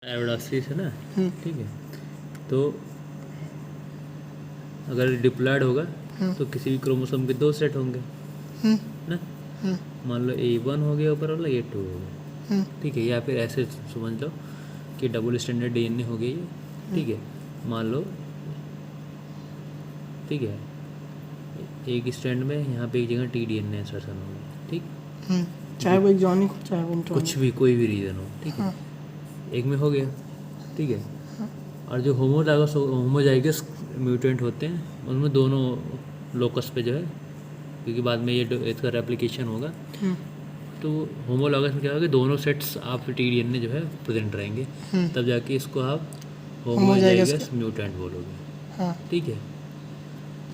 एरोडासिस है ना, ठीक है। तो अगर डिप्लॉयड होगा तो किसी भी क्रोमोसोम के 2 सेट होंगे ना। मान लो A1 हो गया ऊपर वाला, A2 हो गया, ठीक है। या फिर ऐसे समझ लो कि डबल स्टैंडर्ड DNA हो गई है, ठीक है। मान लो, ठीक है, एक स्टैंड में यहाँ पे एक जगह TDNA इंसर्शन हो गया, ठीक। चाहे वो एक्सोनिक हो चाहे वो इंट्रोनिक, कुछ भी कोई भी रीज़न हो, ठीक है। एक में हो गया, ठीक है। और जो होमोजाइगस म्यूटेंट होते हैं उनमें दोनों लोकस पे जो है, क्योंकि बाद में ये इसका रेप्लिकेशन होगा, तो होमोलॉगस में क्या होगा कि दोनों सेट्स आप TDNA जो है प्रेजेंट रहेंगे, तब जाके इसको आप होमोजाइगस म्यूटेंट बोलोगे, ठीक है।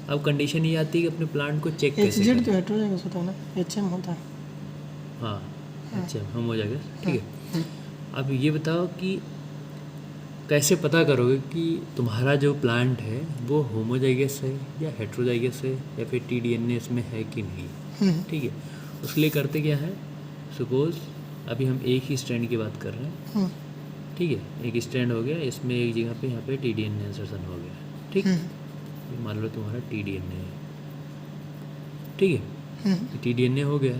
अब कंडीशन ये आती है कि अपने प्लांट को चेक कैसे HZ करें। तो हेटेरोजाइगस होता है ना, HM होता है। हाँ, अच्छा, होमोजाइगस, ठीक है। अब ये बताओ कि कैसे पता करोगे कि तुम्हारा जो प्लांट है वो होमोजाइगस है या हेटेरोजाइगस है या फिर TDNA इसमें है कि नहीं, ठीक है। उसके लिए करते क्या है, सपोज अभी हम एक ही स्ट्रैंड की बात कर रहे हैं, ठीक है। एक स्ट्रैंड हो गया, इसमें एक जगह पे यहाँ पे TDNA इंसर्शन हो गया, ठीक। ये मान लो तुम्हारा TDNA है, ठीक है। TDNA हो गया।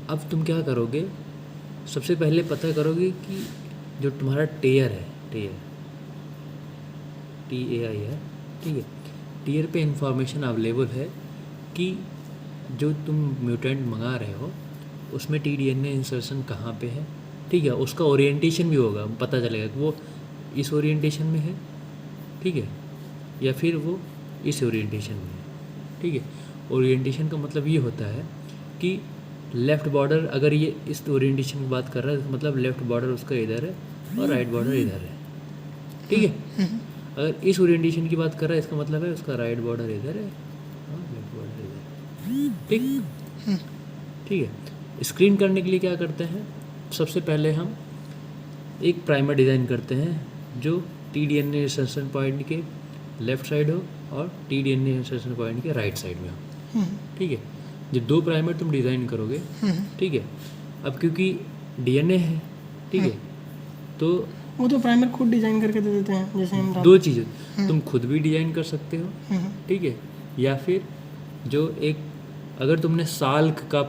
अब तुम क्या करोगे, सबसे पहले पता करोगे कि जो तुम्हारा टेयर है, टेयर TAI है, ठीक है। टेयर पे इंफॉर्मेशन अवेलेबल है कि जो तुम म्यूटेंट मंगा रहे हो उसमें TDNA इंसर्शन कहाँ पे है, ठीक है। उसका ओरिएंटेशन भी होगा, पता चलेगा कि वो इस ओरिएंटेशन में है, ठीक है, या फिर वो इस ओरिएंटेशन में है, ठीक है। ओरिएंटेशन का मतलब ये होता है कि लेफ़्ट बॉर्डर अगर ये इस ओरिएंटेशन की बात कर रहा है, मतलब लेफ़्ट बॉर्डर उसका इधर है और राइट बॉर्डर इधर है, ठीक है। अगर इस ओरिएंटेशन की बात कर रहा है, इसका मतलब है उसका राइट बॉर्डर इधर है और लेफ्ट बॉर्डर इधर है, ठीक, ठीक है। स्क्रीन करने के लिए क्या करते हैं, सबसे पहले हम एक प्राइमर डिज़ाइन करते हैं जो TDNA इंसर्शन पॉइंट के लेफ़्ट साइड हो और TDNA इंसर्शन पॉइंट के राइट साइड में हो, ठीक है। जब 2 प्राइमर तुम डिज़ाइन करोगे, ठीक है। अब क्योंकि DNA है, ठीक है, तो वो तो प्राइमर खुद डिजाइन करके दे देते हैं, जैसे हम 2 चीज़ें तुम खुद भी डिज़ाइन कर सकते हो, ठीक है। या फिर जो एक, अगर तुमने साल्क का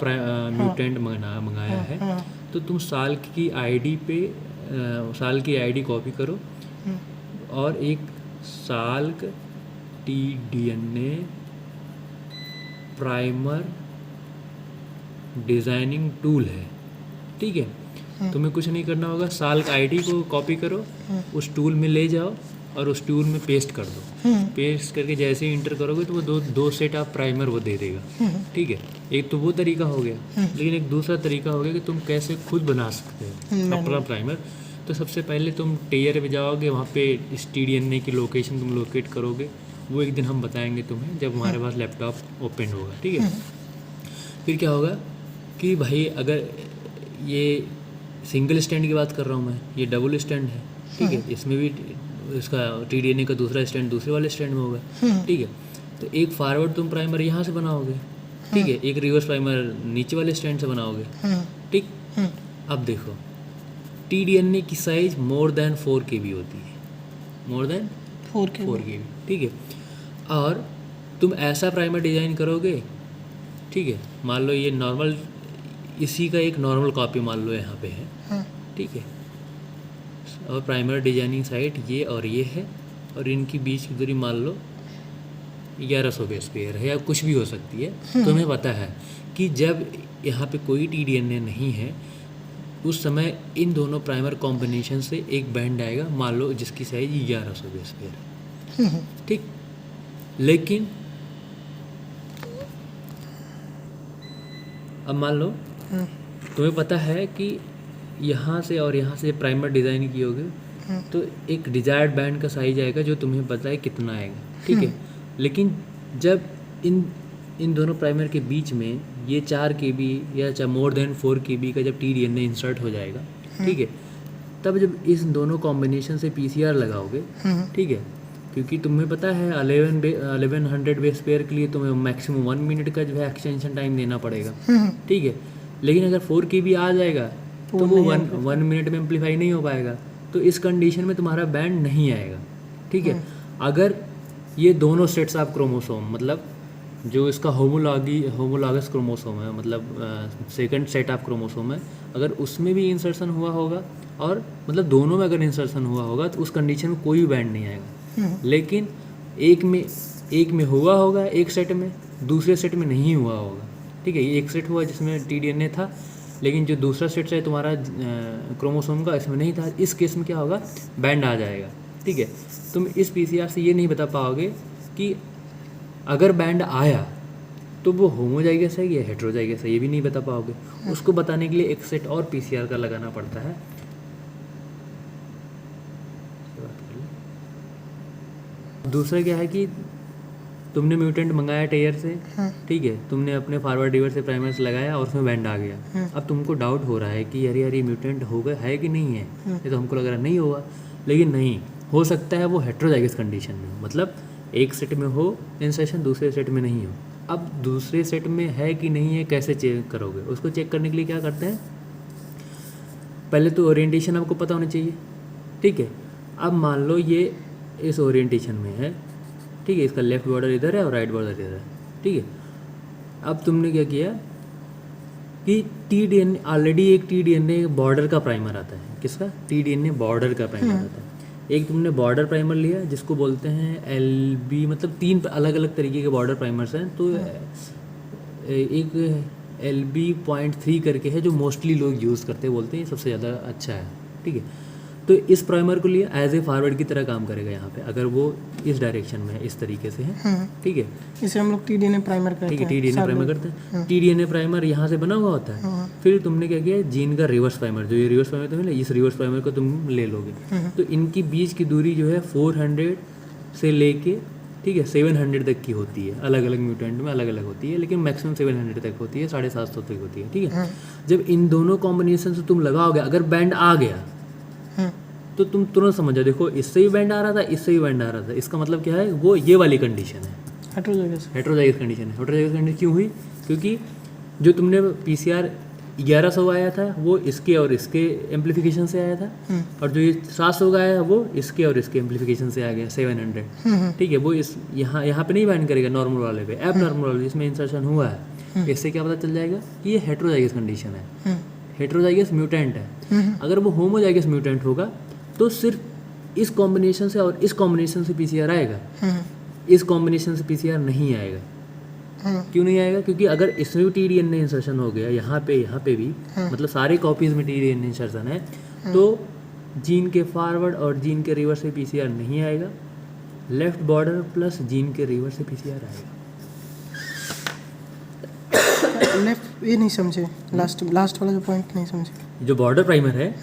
म्यूटेंट मंगाया है तो तुम साल्क की आईडी पे साल की आईडी कॉपी करो और एक Salk TDNA primer designing tool है, ठीक है। तुम्हें कुछ नहीं करना होगा, साल्क आईडी को कॉपी करो, उस टूल में ले जाओ और उस टूल में पेस्ट कर दो। पेस्ट करके जैसे ही इंटर करोगे तो वो दो सेट ऑफ प्राइमर वो दे देगा, ठीक है। एक तो वो तरीका हो गया, लेकिन एक दूसरा तरीका हो गया कि तुम कैसे खुद बना सकते हो अपना प्राइमर। तो सबसे पहले तुम टेयर पे जाओगे, वहाँ पे इस TDNA की लोकेशन तुम लोकेट करोगे, वो एक दिन हम बताएंगे तुम्हें जब हमारे पास लैपटॉप ओपन होगा, ठीक है। फिर क्या होगा कि भाई अगर ये सिंगल स्टैंड की बात कर रहा हूँ मैं, ये डबल स्टैंड है, ठीक है। इसमें भी इसका TDNA का दूसरा स्टैंड दूसरे वाले स्टैंड में होगा, ठीक है। तो एक फॉरवर्ड तुम प्राइमर यहाँ से बनाओगे, ठीक है, एक रिवर्स प्राइमर नीचे वाले स्टैंड से बनाओगे, ठीक। अब देखो TDNA की साइज मोर देन 4 KB होती है, मोर देन 4 KB, ठीक है। और तुम ऐसा प्राइमर डिज़ाइन करोगे, ठीक है। मान लो ये नॉर्मल, इसी का एक नॉर्मल कॉपी मान लो यहाँ पे है, ठीक है। और प्राइमर डिजाइनिंग साइट ये और ये है, और इनकी बीच की दूरी मान लो 1100 बेस पेयर है या कुछ भी हो सकती है। तुम्हें पता है कि जब यहाँ पे कोई TDNA नहीं है उस समय इन दोनों प्राइमर कॉम्बिनेशन से एक बैंड आएगा, मान लो जिसकी साइज 1100 बेस पेयर है, ठीक। लेकिन अब मान लो तुम्हें पता है कि यहाँ से और यहाँ से प्राइमर डिज़ाइन कियोगे तो एक डिजायर्ड बैंड का साइज आएगा जो तुम्हें पता है कितना आएगा, ठीक है। लेकिन जब इन दोनों प्राइमर के बीच में ये 4 KB या मोर देन 4 KB का जब TDNA इंसर्ट हो जाएगा, ठीक है, तब जब इस दोनों कॉम्बिनेशन से PCR लगाओगे, ठीक है, क्योंकि तुम्हें पता है 1100 बेस पेयर के लिए तुम्हें मैक्सिमम 1 मिनट का जो है एक्सटेंशन टाइम देना पड़ेगा, ठीक है। लेकिन अगर 4 KB आ जाएगा तो वो 1 मिनट में एम्पलीफाई नहीं हो पाएगा, तो इस कंडीशन में तुम्हारा बैंड नहीं आएगा, ठीक है। अगर ये दोनों सेट्स ऑफ क्रोमोसोम, मतलब जो इसका होमोलॉगस क्रोमोसोम है, मतलब सेकंड सेट ऑफ क्रोमोसोम है, अगर उसमें भी इंसर्शन हुआ होगा और मतलब दोनों में अगर इंसर्शन हुआ होगा तो उस कंडीशन में कोई बैंड नहीं आएगा। लेकिन एक में हुआ होगा, एक सेट में, दूसरे सेट में नहीं हुआ होगा, ठीक है। ये एक सेट हुआ जिसमें टीडीएनए था, लेकिन जो दूसरा सेट है तुम्हारा क्रोमोसोम का, इसमें नहीं था। इस केस में क्या होगा, बैंड आ जाएगा, ठीक है। तुम इस पीसीआर से ये नहीं बता पाओगे कि अगर बैंड आया तो वो होमोजाइगस है या हेटेरोजाइगस है, ये भी नहीं बता पाओगे। उसको बताने के लिए एक सेट और पीसीआर का लगाना पड़ता है। दूसरा क्या है कि तुमने म्यूटेंट मंगाया टेयर से, ठीक है, तुमने अपने फॉरवर्ड रिवर्स से प्राइमर से लगाया और उसमें बैंड आ गया। अब तुमको डाउट हो रहा है कि यार ये म्यूटेंट होगा है कि नहीं है, ये तो हमको लग रहा नहीं होगा, लेकिन नहीं हो सकता है वो हेटेरोजाइगस कंडीशन में हो, मतलब एक सेट में हो इंसर्शन, दूसरे सेट में नहीं हो। अब दूसरे सेट में है कि नहीं है कैसे चेक करोगे? उसको चेक करने के लिए क्या करते हैं, पहले तो ओरिएंटेशन आपको पता होनी चाहिए, ठीक है। अब मान लो ये इस ओरिएंटेशन में है, ठीक है, इसका लेफ्ट बॉर्डर इधर है और राइट बॉर्डर इधर है, ठीक है। अब तुमने क्या किया कि टीडीएनए, ऑलरेडी एक टीडीएनए बॉर्डर का प्राइमर आता है। किसका? टीडीएनए बॉर्डर का प्राइमर आता है। एक तुमने बॉर्डर प्राइमर लिया जिसको बोलते हैं एलबी, मतलब 3 अलग अलग तरीके के बॉर्डर प्राइमर्स हैं। तो एक LB.3 करके है जो मोस्टली लोग यूज़ करते हैं, बोलते हैं ये सबसे ज़्यादा अच्छा है, ठीक है। तो इस प्राइमर को लिया, एज ए फॉरवर्ड की तरह काम करेगा यहाँ पे, अगर वो इस डायरेक्शन में है, इस तरीके से है, ठीक है। इसे हम लोग टीडीएनए प्राइमर करते हैं, ठीक है, टीडीएनए प्राइमर करते हैं। टीडीएनए प्राइमर यहाँ से बना हुआ होता है। फिर तुमने क्या किया, जीन का रिवर्स प्राइमर, जो ये रिवर्स प्राइमर तुम्हें मिला, इस रिवर्स प्राइमर को तुम ले लोगे। तो इनकी बीच की दूरी जो है 400 से लेके, ठीक है, 700 तक की होती है। अलग अलग म्यूटेंट में अलग अलग होती है, लेकिन मैक्सिमम 700 तक होती है, 750 तक होती है, ठीक है। जब इन दोनों कॉम्बिनेशन से तुम लगाओगे, अगर बैंड आ गया तो तुम तुरंत समझ जाओ, देखो इससे भी बैंड आ रहा था, इससे भी बैंड आ रहा था, इसका मतलब क्या है, वो ये वाली कंडीशन है, हेटेरोजाइगस कंडीशन है। हेटेरोजाइगस कंडीशन क्यों हुई? क्योंकि जो तुमने पीसीआर 1100 आया था वो इसके और इसके एम्पलीफिकेशन से आया था, और जो ये 700 का आया वो इसके और इसके एम्पलीफिकेशन से आ गया 700, ठीक है। वो इस यहाँ पे नहीं बैंड करेगा, नॉर्मल वाले पे, एब नॉर्मल वाले जिसमें इंसर्शन हुआ है। इससे क्या पता चल जाएगा कि ये हेटेरोजाइगस कंडीशन है, हेटेरोजाइगस म्यूटेंट है। अगर वो होमोजाइगस म्यूटेंट होगा तो सिर्फ इस कॉम्बिनेशन से और इस कॉम्बिनेशन से पीसीआर आएगा, इस कॉम्बिनेशन से पीसीआर नहीं आएगा। क्यों नहीं आएगा? क्योंकि अगर इसमें भी टीडीएनए इंसर्शन हो गया, यहाँ पे भी, मतलब सारे कॉपीज में टीडीएनए इंसर्शन है, तो जीन के फॉरवर्ड और जीन के रिवर्स से पीसीआर नहीं आएगा। लेफ्ट बॉर्डर प्लस जीन के रिवर्स से पीसीआर आएगा। लेफ्ट ये नहीं समझे, लास्ट वाला जो पॉइंट नहीं समझे। जो बॉर्डर प्राइमर है,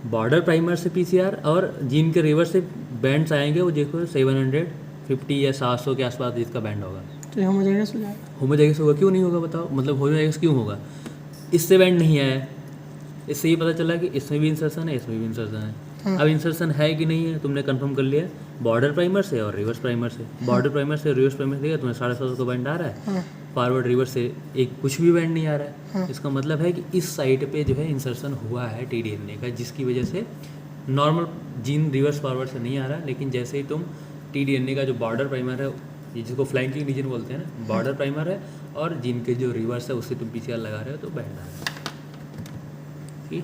बॉर्डर प्राइमर से पीसीआर और जीन के रिवर्स से बैंड्स आएंगे, वो देखो 750 या 700 के आसपास इसका बैंड होगा। तो ये होमोजाइगस हो जाएगा। होमोजाइगस होगा, क्यों नहीं होगा बताओ? मतलब होमोजाइगस क्यों होगा? इससे बैंड नहीं आया, इससे ये पता चला कि इसमें भी इंसर्शन है, इसमें भी इंसर्शन है। अब इंसर्शन है कि नहीं है तुमने कंफर्म कर लिया बॉर्डर प्राइमर से और रिवर्स प्राइमर से। बॉर्डर प्राइमर से रिवर्स प्राइमर से तुम्हें 750 का बैंड आ रहा है, फॉरवर्ड रिवर्स से एक कुछ भी बैंड नहीं आ रहा है। इसका मतलब है कि इस साइड पे जो है इंसर्शन हुआ है टीडीएनए का, जिसकी वजह से नॉर्मल जीन रिवर्स फॉरवर्ड से नहीं आ रहा। लेकिन जैसे ही तुम टीडीएनए का जो बॉर्डर प्राइमर है, ये जिसको फ्लैंकिंग रीजन बोलते हैं ना, बॉर्डर प्राइमर है, और जीन के जो रिवर्स है उससे तुम पीसीआर लगा रहे हो तो बैंड आ रहा है, ठीक।